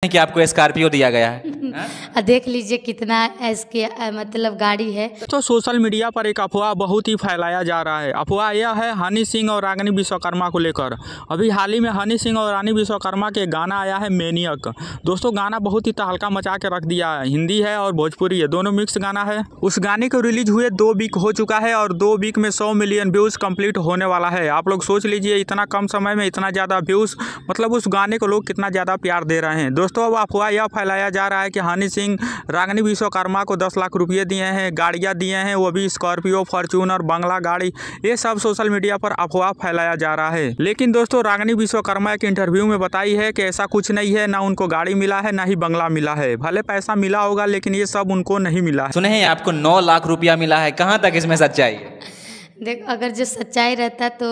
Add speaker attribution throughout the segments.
Speaker 1: कि आपको स्कॉर्पियो दिया गया है।
Speaker 2: देख लीजिए कितना इसके मतलब गाड़ी है।
Speaker 3: तो सोशल मीडिया पर एक अफवाह बहुत ही फैलाया जा रहा है। अफवाह यह है हनी सिंह और रागिनी विश्वकर्मा को लेकर। अभी हाल ही में हनी सिंह और रानी विश्वकर्मा के गाना आया है मैनियक। दोस्तों गाना बहुत ही तहलका मचा के रख दिया है। हिंदी है और भोजपुरी है, दोनों मिक्स गाना है। उस गाने को रिलीज हुए 2 वीक हो चुका है और 2 वीक में 100 मिलियन व्यूज कंप्लीट होने वाला है। आप लोग सोच लीजिए इतना कम समय में इतना ज़्यादा व्यूज, मतलब उस गाने को लोग कितना ज़्यादा प्यार दे रहे हैं। दोस्तों अब अफवाह यह फैलाया जा रहा है कि हनी सिंह रागिनी विश्वकर्मा को 10 लाख रुपये दिए हैं, गाड़ियाँ दिए हैं, वो भी स्कॉर्पियो, फॉर्च्यूनर, बंगला गाड़ी। ये सब सोशल मीडिया पर अफवाह फैलाया जा रहा है। लेकिन दोस्तों रागिनी विश्वकर्मा एक इंटरव्यू में बताई है कि ऐसा कुछ नहीं है, ना उनको गाड़ी मिला है ना ही बंगला मिला है। भले पैसा मिला होगा लेकिन ये सब उनको नहीं मिला है।
Speaker 1: सुने हैं आपको 9 लाख रुपया मिला है, कहाँ तक इसमें सच्चाई है?
Speaker 2: देख अगर जो सच्चाई रहता तो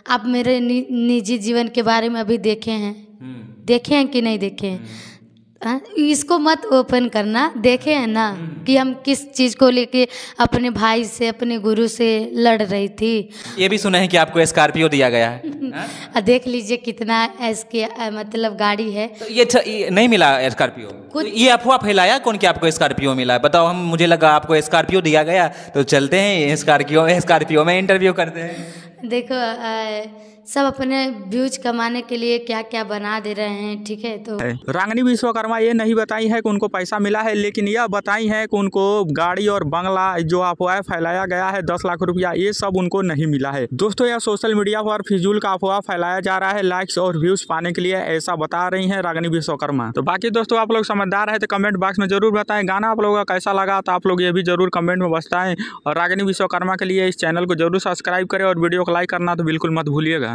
Speaker 2: आप मेरे निजी जीवन के बारे में अभी देखे हैं कि नहीं देखे हैं? इसको मत ओपन करना, देखे हैं ना कि हम किस चीज़ को लेके अपने भाई से, अपने गुरु से लड़ रही थी।
Speaker 1: ये भी सुने हैं कि आपको स्कॉर्पियो दिया गया है।
Speaker 2: देख लीजिए कितना इसके मतलब गाड़ी है।
Speaker 1: तो ये नहीं मिला स्कॉर्पियो? तो ये अफवाह फैलाया कौन कि आपको स्कॉर्पियो मिला है? बताओ, हम मुझे लगा आपको स्कॉर्पियो दिया गया, तो चलते हैं स्कॉर्पियो में इंटरव्यू करते हैं।
Speaker 2: देखो सब अपने व्यूज कमाने के लिए क्या क्या बना दे रहे हैं, ठीक है। तो
Speaker 3: रागिनी विश्वकर्मा ये नहीं बताई है कि उनको पैसा मिला है, लेकिन यह बताई है कि उनको गाड़ी और बंगला जो अफवाह फैलाया गया है 10 लाख रुपया, ये सब उनको नहीं मिला है। दोस्तों यह सोशल मीडिया पर फिजूल का अफवाह फैलाया जा रहा है लाइक्स और व्यूज पाने के लिए, ऐसा बता रही है रागिनी विश्वकर्मा। तो बाकी दोस्तों आप लोग समझदार है तो कमेंट बॉक्स में जरूर बताएं गाना आप लोगों का कैसा लगा, तो आप लोग ये भी जरूर कमेंट में बताएं। और रागिनी विश्वकर्मा के लिए इस चैनल को जरूर सब्सक्राइब करें और वीडियो को लाइक करना तो बिल्कुल मत भूलिएगा।